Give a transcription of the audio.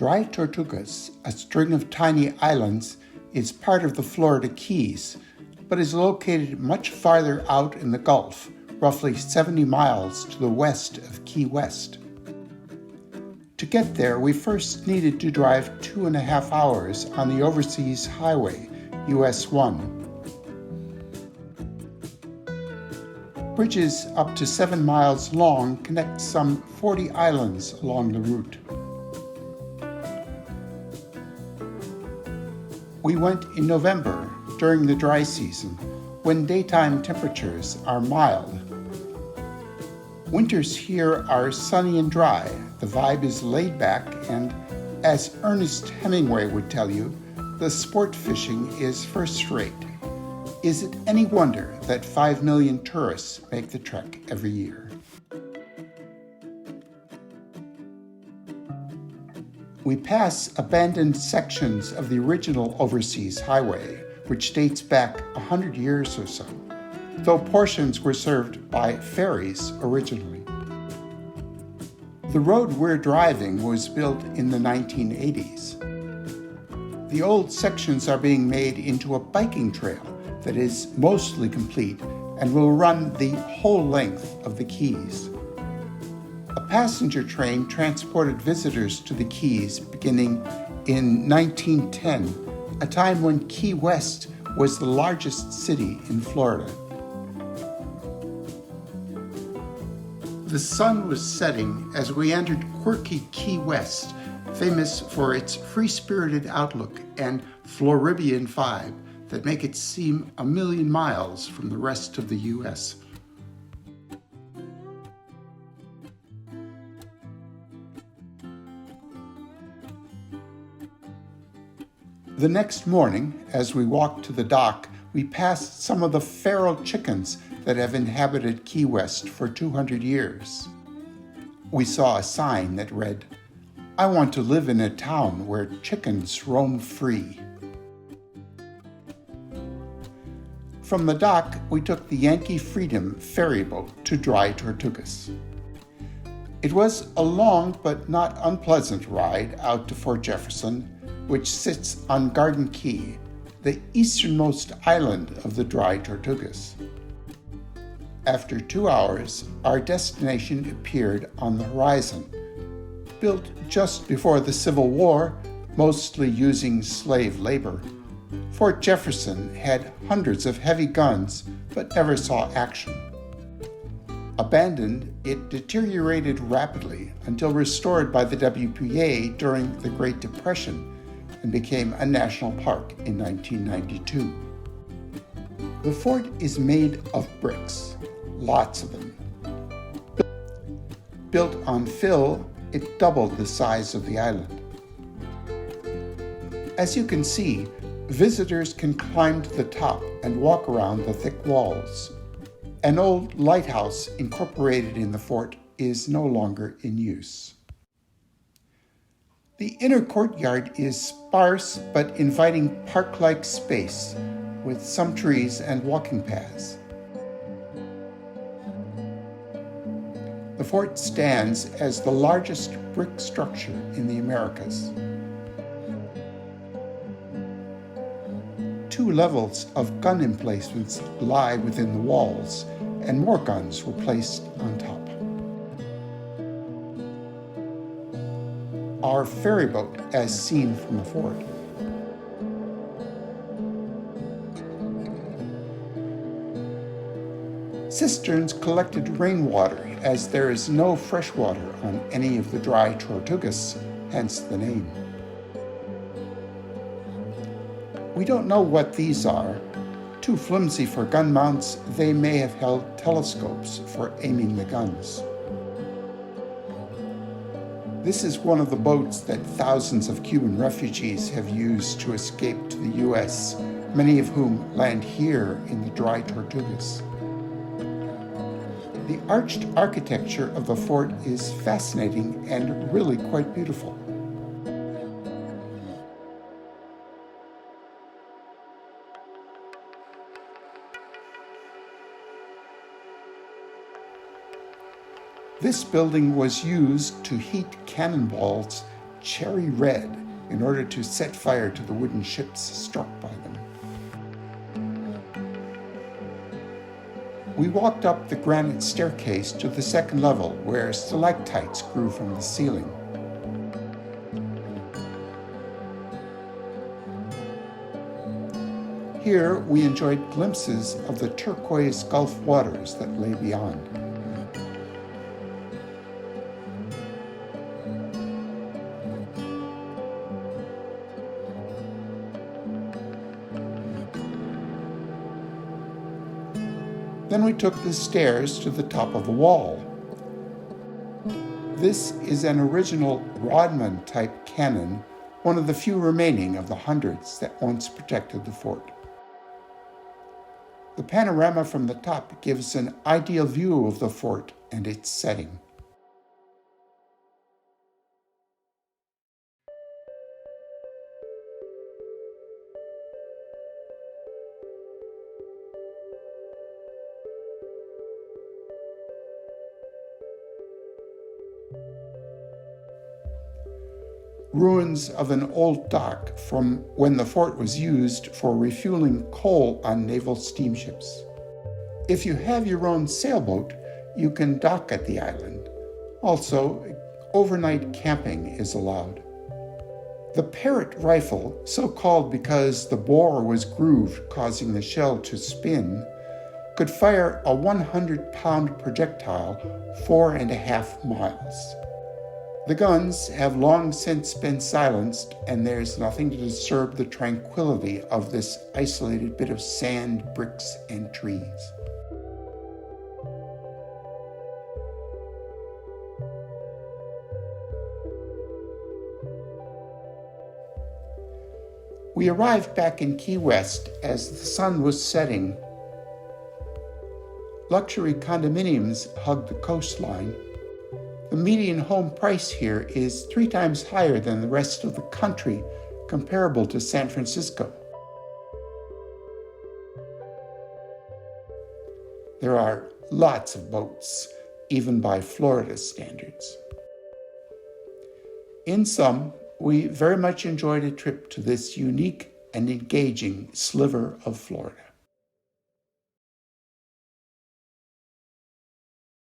Dry Tortugas, a string of tiny islands, is part of the Florida Keys, but is located much farther out in the Gulf, roughly 70 miles to the west of Key West. To get there, we first needed to drive 2.5 hours on the Overseas Highway, US 1. Bridges up to 7 miles long connect some 40 islands along the route. We went in November, during the dry season, when daytime temperatures are mild. Winters here are sunny and dry. The vibe is laid back, and as Ernest Hemingway would tell you, the sport fishing is first rate. Is it any wonder that 5 million tourists make the trek every year? We pass abandoned sections of the original Overseas Highway, which dates back 100 years or so, though portions were served by ferries originally. The road we're driving was built in the 1980s. The old sections are being made into a biking trail that is mostly complete and will run the whole length of the Keys. A passenger train transported visitors to the Keys beginning in 1910, a time when Key West was the largest city in Florida. The sun was setting as we entered quirky Key West, famous for its free-spirited outlook and Floridian vibe that make it seem a million miles from the rest of the U.S. The next morning, as we walked to the dock, we passed some of the feral chickens that have inhabited Key West for 200 years. We saw a sign that read, "I want to live in a town where chickens roam free." From the dock, we took the Yankee Freedom ferry boat to Dry Tortugas. It was a long but not unpleasant ride out to Fort Jefferson, which sits on Garden Key, the easternmost island of the Dry Tortugas. After 2 hours, our destination appeared on the horizon. Built just before the Civil War, mostly using slave labor, Fort Jefferson had hundreds of heavy guns but never saw action. Abandoned, it deteriorated rapidly until restored by the WPA during the Great Depression and became a national park in 1992. The fort is made of bricks, lots of them. Built on fill, it doubled the size of the island. As you can see, visitors can climb to the top and walk around the thick walls. An old lighthouse incorporated in the fort is no longer in use. The inner courtyard is sparse but inviting park-like space with some trees and walking paths. The fort stands as the largest brick structure in the Americas. 2 levels of gun emplacements lie within the walls, and more guns were placed on top. Our ferry boat, as seen from the fort. Cisterns collected rainwater, as there is no fresh water on any of the Dry Tortugas, hence the name. We don't know what these are. Too flimsy for gun mounts, they may have held telescopes for aiming the guns. This is one of the boats that thousands of Cuban refugees have used to escape to the U.S., many of whom land here in the Dry Tortugas. The arched architecture of the fort is fascinating and really quite beautiful. This building was used to heat cannonballs cherry red in order to set fire to the wooden ships struck by them. We walked up the granite staircase to the second level where stalactites grew from the ceiling. Here we enjoyed glimpses of the turquoise Gulf waters that lay beyond. Then we took the stairs to the top of the wall. This is an original Rodman-type cannon, one of the few remaining of the hundreds that once protected the fort. The panorama from the top gives an ideal view of the fort and its setting. Ruins of an old dock from when the fort was used for refueling coal on naval steamships. If you have your own sailboat, you can dock at the island. Also, overnight camping is allowed. The Parrot rifle, so called because the bore was grooved, causing the shell to spin, could fire a 100-pound projectile 4.5 miles. The guns have long since been silenced, and there's nothing to disturb the tranquility of this isolated bit of sand, bricks, and trees. We arrived back in Key West as the sun was setting. Luxury condominiums hug the coastline. The median home price here is 3 times higher than the rest of the country, comparable to San Francisco. There are lots of boats, even by Florida standards. In sum, we very much enjoyed a trip to this unique and engaging sliver of Florida.